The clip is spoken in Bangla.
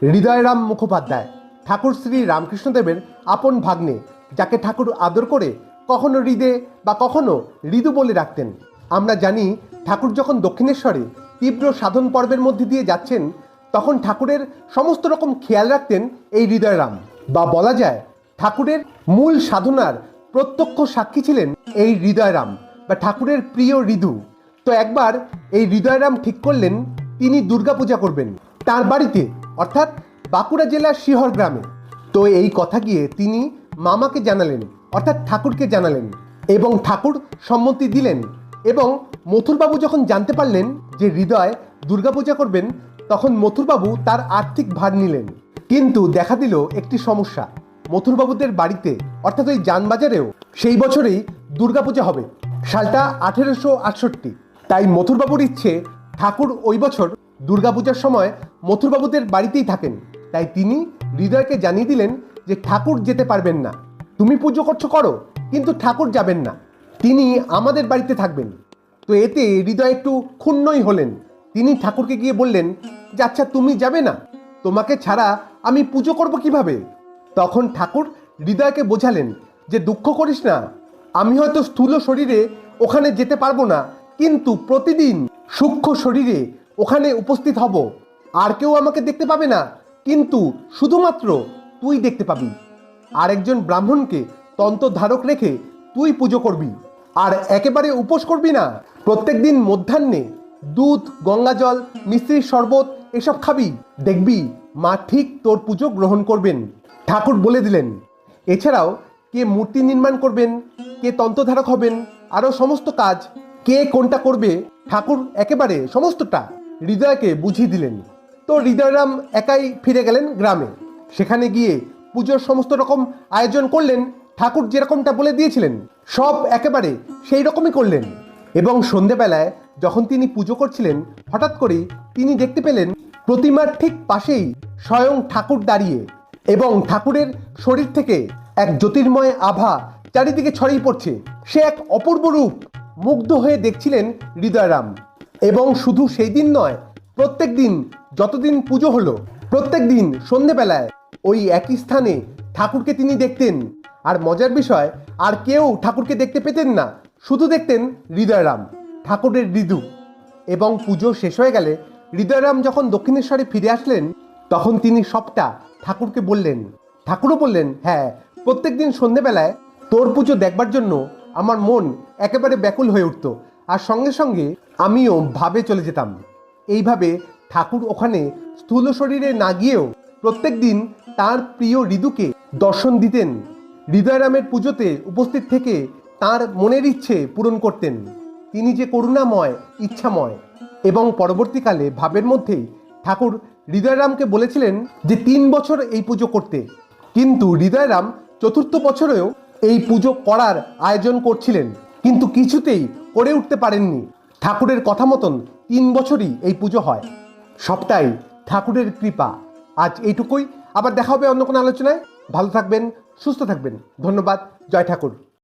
হৃদয়রাম মুখোপাধ্যায় ঠাকুর শ্রী রামকৃষ্ণদেবের আপন ভাগ্নে, যাকে ঠাকুর আদর করে কখনো হৃদে বা কখনো হৃদু বলে রাখতেন। আমরা জানি ঠাকুর যখন দক্ষিণেশ্বরে তীব্র সাধন পর্বের মধ্যে দিয়ে যাচ্ছেন, তখন ঠাকুরের সমস্ত রকম খেয়াল রাখতেন এই হৃদয়রাম, বা বলা যায় ঠাকুরের মূল সাধনার প্রত্যক্ষ সাক্ষী ছিলেন এই হৃদয়রাম বা ঠাকুরের প্রিয় হৃদু। তো একবার এই হৃদয়রাম ঠিক করলেন তিনি দুর্গাপূজা করবেন তার বাড়িতে, অর্থাৎ বাঁকুড়া জেলার শিহর গ্রামে। তো এই কথা গিয়ে তিনি মামাকে জানালেন, অর্থাৎ ঠাকুরকে জানালেন, এবং ঠাকুর সম্মতি দিলেন। এবং মথুরবাবু যখন জানতে পারলেন যে হৃদয় দুর্গাপূজা করবেন, তখন মথুরবাবু তার আর্থিক ভার নিলেন। কিন্তু দেখা দিল একটি সমস্যা, মথুরবাবুদের বাড়িতে অর্থাৎ ওই জানবাজারেও সেই বছরেই দুর্গাপূজা হবে, সালটা 1868। তাই মথুরবাবুর ইচ্ছে ঠাকুর ওই বছর দুর্গাপূজার সময় মথুরবাবুদের বাড়িতেই থাকেন। তাই তিনি হৃদয়কে জানিয়ে দিলেন যে ঠাকুর যেতে পারবেন না, তুমি পুজো করছো করো, কিন্তু ঠাকুর যাবেন না, তিনি আমাদের বাড়িতে থাকবেন। তো এতে হৃদয় একটু ক্ষুণ্ণই হলেন। তিনি ঠাকুরকে গিয়ে বললেন যে আচ্ছা তুমি যাবে না, তোমাকে ছাড়া আমি পুজো করব কিভাবে? তখন ঠাকুর হৃদয়কে বোঝালেন যে দুঃখ করিস না, আমি হয়তো স্থূল শরীরে ওখানে যেতে পারবো না, কিন্তু প্রতিদিন সূক্ষ্ম শরীরে ওখানে উপস্থিত হব। আর কেউ আমাকে দেখতে পাবে না, কিন্তু শুধুমাত্র তুই দেখতে পাবি। আর একজন ব্রাহ্মণকে তন্ত্রধারক রেখে তুই পুজো করবি, আর একেবারে উপোস করবি না। প্রত্যেক দিন মধ্যাহ্নে দুধ, গঙ্গাজল, মিশ্রির শরবত এসব খাবি, দেখবি মা ঠিক তোর পুজো গ্রহণ করবেন। ঠাকুর বলে দিলেন এছাড়াও কে মূর্তি নির্মাণ করবেন, কে তন্ত্রধারক হবেন, আরও সমস্ত কাজ কে কোনটা করবে, ঠাকুর একেবারে সমস্তটা হৃদয়কে বুঝিয়ে দিলেন। তো হৃদয়রাম একাই ফিরে গেলেন গ্রামে। সেখানে গিয়ে পুজোর সমস্ত রকম আয়োজন করলেন, ঠাকুর যেরকমটা বলে দিয়েছিলেন সব একেবারে সেই রকমই করলেন। এবং সন্ধেবেলায় যখন তিনি পুজো করছিলেন, হঠাৎ করেই তিনি দেখতে পেলেন প্রতিমার ঠিক পাশেই স্বয়ং ঠাকুর দাঁড়িয়ে, এবং ঠাকুরের শরীর থেকে এক জ্যোতির্ময় আভা চারিদিকে ছড়িয়ে পড়ছে। সে এক অপূর্ব রূপ, মুগ্ধ হয়ে দেখছিলেন হৃদয়রাম। এবং শুধু সেই দিন নয়, প্রত্যেক দিন যতদিন পুজো হলো, প্রত্যেক দিন সন্ধেবেলায় ওই একই স্থানে ঠাকুরকে তিনি দেখতেন। আর মজার বিষয়, আর কেউ ঠাকুরকে দেখতে পেতেন না, শুধু দেখতেন হৃদয়রাম, ঠাকুরের হৃদু। এবং পুজো শেষ হয়ে গেলে হৃদয়রাম যখন দক্ষিণেশ্বরে ফিরে আসলেন, তখন তিনি সবটা ঠাকুরকে বললেন। ঠাকুরও বললেন, হ্যাঁ, প্রত্যেক দিন সন্ধেবেলায় তোর পুজো দেখবার জন্য আমার মন একেবারে ব্যাকুল হয়ে উঠত, আর সঙ্গে সঙ্গে আমিও ভাবে চলে যেতাম। এইভাবে ঠাকুর ওখানে স্থূল শরীরে না গিয়েও প্রত্যেক দিন তাঁর প্রিয় হৃদুকে দর্শন দিতেন। হৃদয়রামের পুজোতে উপস্থিত থেকে তাঁর মনের ইচ্ছে পূরণ করতেন। তিনি যে করুণাময়, ইচ্ছাময়। এবং পরবর্তীকালে ভাবের মধ্যেই ঠাকুর হৃদয়রামকে বলেছিলেন যে 3 বছর এই পুজো করতে, কিন্তু হৃদয়রাম চতুর্থ বছরেও এই পুজো করার আয়োজন করছিলেন, কিন্তু কিছুতেই করে উঠতে পারেননি। ঠাকুরের কথা মতন 3 বছরই এই পুজো হয়। সবটাই ঠাকুরের কৃপা। আজ এইটুকুই, আবার দেখা হবে অন্য কোনো আলোচনায়। ভালো থাকবেন, সুস্থ থাকবেন। ধন্যবাদ। জয় ঠাকুর।